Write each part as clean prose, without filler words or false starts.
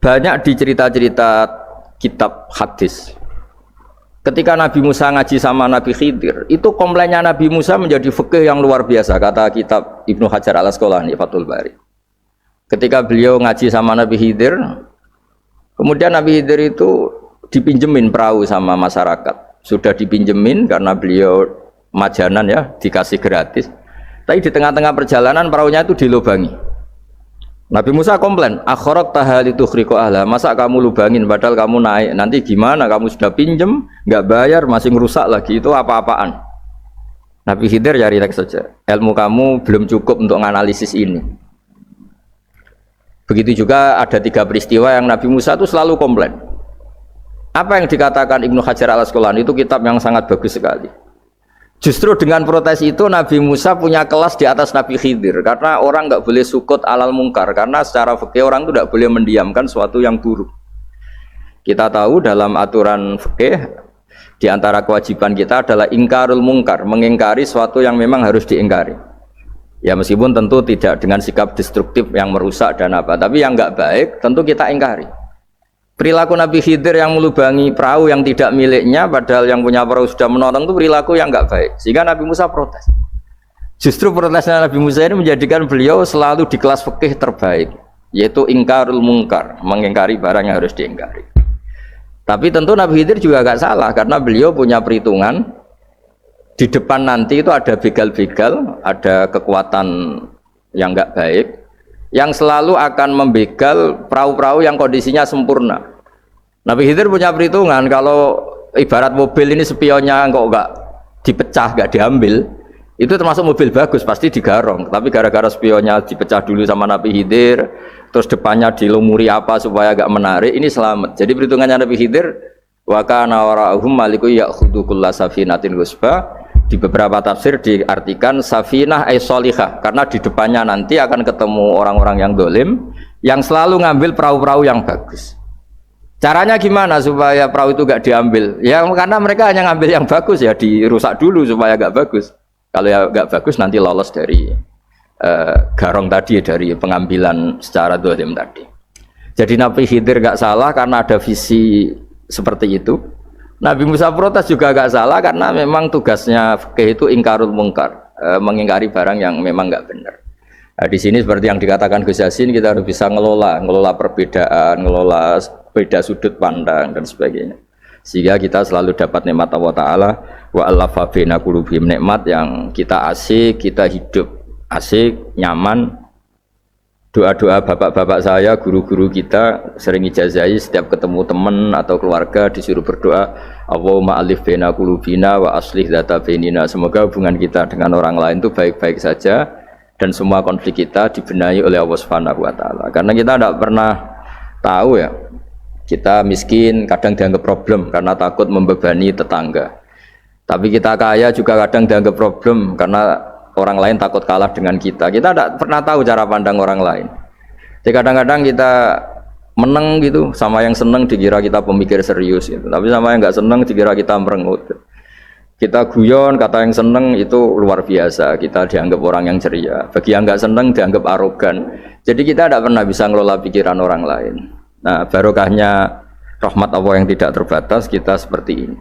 Banyak di cerita-cerita kitab hadis. Ketika Nabi Musa ngaji sama Nabi Khidir, itu komplainnya Nabi Musa menjadi fikih yang luar biasa, kata kitab Ibnu Hajar Al-Asqalani Fathul Bari. Ketika beliau ngaji sama Nabi Khidir, kemudian Nabi Khidir itu dipinjemin perahu sama masyarakat. Sudah dipinjemin karena beliau majanan ya, dikasih gratis. Tapi di tengah-tengah perjalanan perahunya itu dilubangi. Nabi Musa komplain, akhirat tahali tukhriqu ahla, masa kamu lubangin padahal kamu naik, nanti gimana, kamu sudah pinjem, nggak bayar, masih ngerusak lagi, itu apa-apaan. Nabi Khidir ya rileks saja, ilmu kamu belum cukup untuk menganalisis ini. Begitu juga ada 3 peristiwa yang Nabi Musa itu selalu komplain. Apa yang dikatakan Ibnu Hajar Al-Asqalani itu kitab yang sangat bagus sekali. Justru dengan protes itu Nabi Musa punya kelas di atas Nabi Khidir, karena orang nggak boleh sukut alal mungkar, karena secara fikih orang itu tidak boleh mendiamkan sesuatu yang buruk. Kita tahu dalam aturan fikih di antara kewajiban kita adalah ingkarul mungkar, mengingkari sesuatu yang memang harus diingkari. Ya meskipun tentu tidak dengan sikap destruktif yang merusak dan apa, tapi yang nggak baik tentu kita ingkari. Perilaku Nabi Khidir yang melubangi perahu yang tidak miliknya, padahal yang punya perahu sudah menolong, itu perilaku yang enggak baik. Sehingga Nabi Musa protes. Justru protesnya Nabi Musa ini menjadikan beliau selalu di kelas fikih terbaik, yaitu ingkarul mungkar, mengingkari barang yang harus diingkari. Tapi tentu Nabi Khidir juga agak salah, karena beliau punya perhitungan di depan nanti itu ada begal-begal, ada kekuatan yang enggak baik, yang selalu akan membegal perahu-perahu yang kondisinya sempurna. Nabi Khidir punya perhitungan, kalau ibarat mobil ini spionnya kok enggak dipecah, enggak diambil, itu termasuk mobil bagus, pasti digarong. Tapi gara-gara spionnya dipecah dulu sama Nabi Khidir, terus depannya dilumuri apa supaya agak menarik, ini selamat. Jadi perhitungannya Nabi Khidir, wa kana wara'uhum maliku ya'khudhu kulla safinatin ghusba. Di beberapa tafsir diartikan safinah ay sholihah, karena di depannya nanti akan ketemu orang-orang yang dolim yang selalu ngambil perahu-perahu yang bagus. Caranya gimana supaya perahu itu gak diambil? Ya karena mereka hanya ngambil yang bagus, ya dirusak dulu supaya gak bagus. Kalau ya gak bagus nanti lolos dari garong tadi, dari pengambilan secara dolim tadi. Jadi Nabi Khidir gak salah karena ada visi seperti itu. Nabi Musa protes juga agak salah karena memang tugasnya fikih itu ingkarul mungkar, mengingkari barang yang memang nggak benar. Nah, di sini seperti yang dikatakan Gus Yassin, kita harus bisa ngelola perbedaan, ngelola beda sudut pandang dan sebagainya. Sehingga kita selalu dapat nikmat Allah Ta'ala, wa allafa baina qulubihim, nikmat yang kita asik, kita hidup asik, nyaman. Doa-doa bapak-bapak saya, guru-guru kita sering ijazahi setiap ketemu teman atau keluarga disuruh berdoa, Allahumma alif baina qulubina wa aslih dzata bainina. Semoga hubungan kita dengan orang lain itu baik-baik saja dan semua konflik kita dibenahi oleh Allah Subhanahu wa taala. Karena kita tidak pernah tahu ya, kita miskin kadang dianggap problem karena takut membebani tetangga. Tapi kita kaya juga kadang dianggap problem karena orang lain takut kalah dengan kita. Kita tidak pernah tahu cara pandang orang lain. Jadi kadang-kadang kita menang gitu, sama yang senang dikira kita pemikir serius gitu. Tapi sama yang nggak senang dikira kita merengut. Kita guyon, kata yang senang itu luar biasa, kita dianggap orang yang ceria. Bagi yang nggak senang dianggap arogan. Jadi kita tidak pernah bisa ngelola pikiran orang lain. Nah, barokahnya rahmat Allah yang tidak terbatas, kita seperti ini.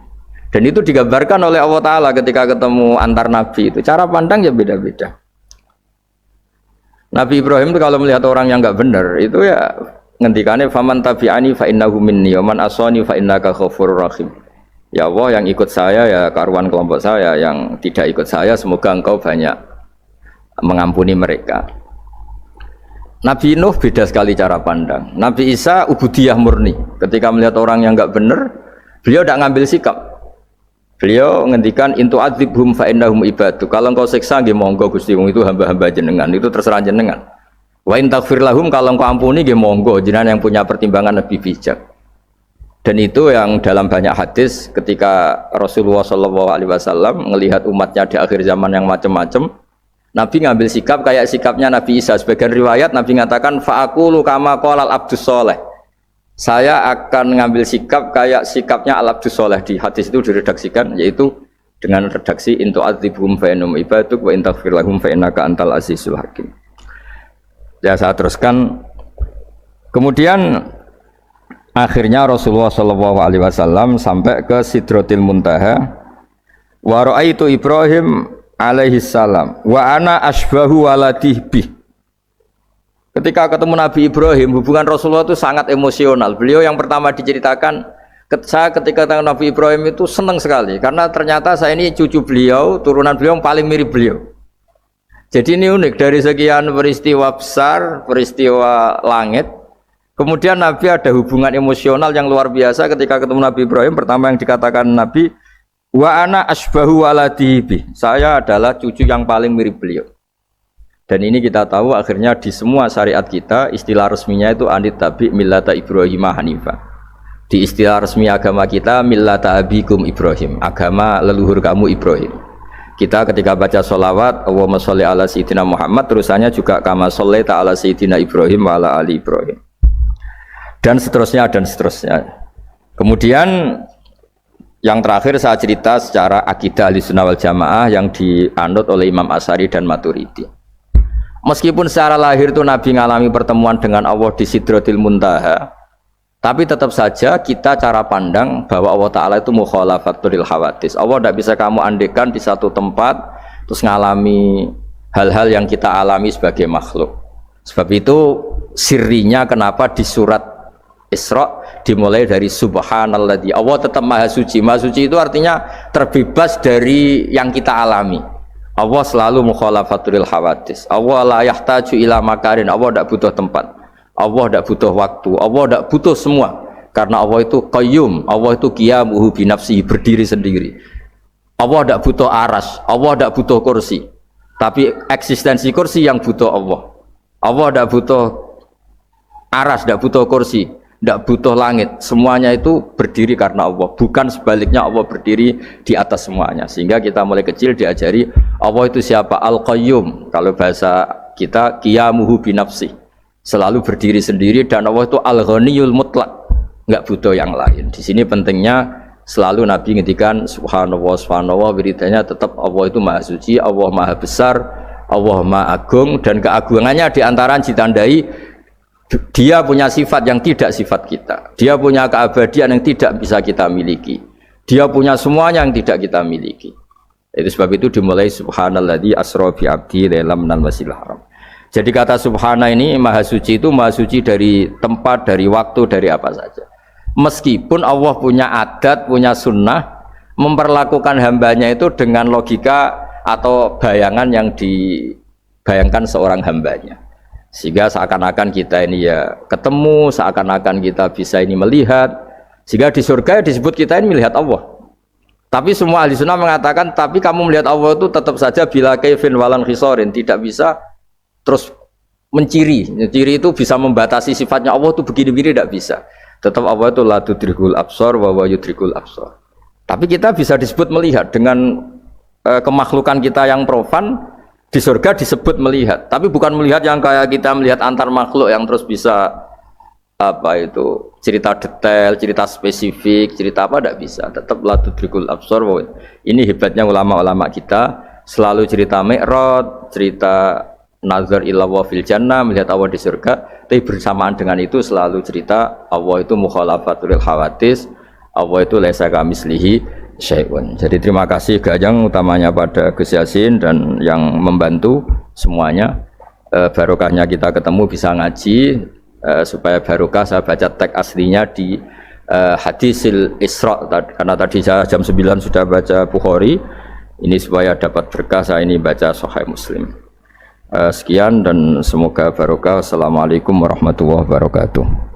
Dan itu digambarkan oleh Allah Ta'ala ketika ketemu antar Nabi itu. Cara pandang ya beda-beda. Nabi Ibrahim itu kalau melihat orang yang nggak benar, itu ya ngendikannya faman tabi'ani fa innahu minni wa man asani fa innaka ghafurur rahim. Ya Allah, yang ikut saya ya karuan kelompok saya, yang tidak ikut saya semoga engkau banyak mengampuni mereka. Nabi Nuh beda sekali cara pandang. Nabi Isa ubudiyah murni. Ketika melihat orang yang nggak benar, beliau tidak ngambil sikap. Beliau ngendikan intu adzibhum fa innahum ibadu. Kalau engkau siksa nggih monggo Gusti, wong itu hamba-hamba jenengan, itu terserah jenengan. Wa in taghfir lahum, kalau engkau ampuni nggih monggo, jenengan yang punya pertimbangan lebih bijak. Dan itu yang dalam banyak hadis ketika Rasulullah SAW melihat umatnya di akhir zaman yang macam-macam, Nabi ngambil sikap kayak sikapnya Nabi Isa. Sebagian riwayat Nabi mengatakan fa'aqulu kama qalal abdus sholeh. Saya akan mengambil sikap kayak sikapnya al-abdus sholeh. Di hadis itu diredaksikan, yaitu dengan redaksi intu adzibhum fa innahum ibaduk wa in taghfir lahum fa innaka antal azizul hakim. Ya, saya teruskan. Kemudian Akhirnya Rasulullah Shallallahu Alaihi Wasallam sampai ke Sidratil Muntaha. Wa ra'aitu Ibrahim alaihi salam wa ana asbahu waladih bih. Ketika ketemu Nabi Ibrahim, hubungan Rasulullah itu sangat emosional. Beliau yang pertama diceritakan, saya ketika ketemu Nabi Ibrahim itu senang sekali karena ternyata saya ini cucu beliau, turunan beliau yang paling mirip beliau. Jadi ini unik, dari sekian peristiwa besar, peristiwa langit, kemudian Nabi ada hubungan emosional yang luar biasa ketika ketemu Nabi Ibrahim. Pertama yang dikatakan Nabi, wa ana asbahu waladihi, saya adalah cucu yang paling mirip beliau. Dan ini kita tahu akhirnya di semua syariat kita istilah resminya itu anit tabi millata Ibrahim hanifah. Di istilah resmi agama kita millata abikum Ibrahim, agama leluhur kamu Ibrahim. Kita ketika baca sholawat Allahumma sholli ala sayyidina Muhammad, terusannya juga kama shollaita ala sayyidina Ibrahim wa ala ali Ibrahim, dan seterusnya dan seterusnya. Kemudian yang terakhir saya cerita secara akidah Ahlussunnah wal Jamaah yang dianut oleh Imam Asy'ari dan Maturidi. Meskipun secara lahir itu Nabi mengalami pertemuan dengan Allah di Sidratil Muntaha, tapi tetap saja kita cara pandang bahwa Allah Ta'ala itu mukhalafatul hawadis. Allah tidak bisa kamu andekan di satu tempat terus ngalami hal-hal yang kita alami sebagai makhluk. Sebab itu sirinya kenapa di surat Isra dimulai dari subhanalladzi, Allah tetap maha suci. Maha suci itu artinya terbebas dari yang kita alami. Allah selalu mukhalafatul hawadis. Allah la yahtaju ila makarin, Allah tidak butuh tempat, Allah tidak butuh waktu, Allah tidak butuh semua. Karena Allah itu qayyum, Allah itu qiyamuhu binafsihi, berdiri sendiri. Allah tidak butuh aras, Allah tidak butuh kursi. Tapi eksistensi kursi yang butuh Allah. Allah tidak butuh aras, tidak butuh kursi, tidak butuh langit. Semuanya itu berdiri karena Allah. Bukan sebaliknya Allah berdiri di atas semuanya. Sehingga kita mulai kecil diajari Allah itu siapa? Al-Qayyum. Kalau bahasa kita qiyamuhu binafsihi, selalu berdiri sendiri, dan Allah itu al-ghaniyul mutlak, enggak butuh yang lain. Di sini pentingnya selalu Nabi ngendikan subhanallah subhanallah, wiridanya tetap Allah itu maha suci, Allah maha besar, Allah maha agung, dan keagungannya diantara ditandai dia punya sifat yang tidak sifat kita, dia punya keabadian yang tidak bisa kita miliki, dia punya semuanya yang tidak kita miliki. Itu sebab itu dimulai subhanalladzi asra bi abdi lailam minal masjidil haram. Jadi kata subhana ini maha suci itu maha suci dari tempat, dari waktu, dari apa saja. Meskipun Allah punya adat, punya sunnah memperlakukan hambanya itu dengan logika atau bayangan yang dibayangkan seorang hambanya. Sehingga seakan-akan kita ini ya ketemu, seakan-akan kita bisa ini melihat. Sehingga di surga disebut kita ini melihat Allah. Tapi semua ahli sunnah mengatakan, tapi kamu melihat Allah itu tetap saja bila kaifin walan khisorin, tidak bisa terus menciri. Ciri itu bisa membatasi sifatnya Allah itu begini-begini, tidak bisa. Tetap Allah itu la tudrikul absar wa huwa yudrikul absar. Tapi kita bisa disebut melihat dengan kemakhlukan kita yang profan. Di surga disebut melihat, tapi bukan melihat yang kayak kita melihat antar makhluk yang terus bisa apa itu cerita detail, cerita spesifik, cerita apa, tidak bisa. Tetap la tudrikul absar. Ini hebatnya ulama-ulama kita, selalu cerita Mi'raj, cerita nazar ila wa fil jannah, melihat Allah di surga, tapi bersamaan dengan itu selalu cerita Allah itu mukhalafatul hawadis, Allah itu laisa kamislihi syai'un. Jadi terima kasih Gajang, utamanya pada Gus Yasin dan yang membantu semuanya. Barokahnya kita ketemu bisa ngaji, supaya barokah saya baca teks aslinya di hadisil Isra, karena tadi saya jam 9 sudah baca Bukhari, ini supaya dapat berkah saya ini baca Sahih Muslim. Sekian dan semoga barokah. Assalamualaikum warahmatullahi wabarakatuh.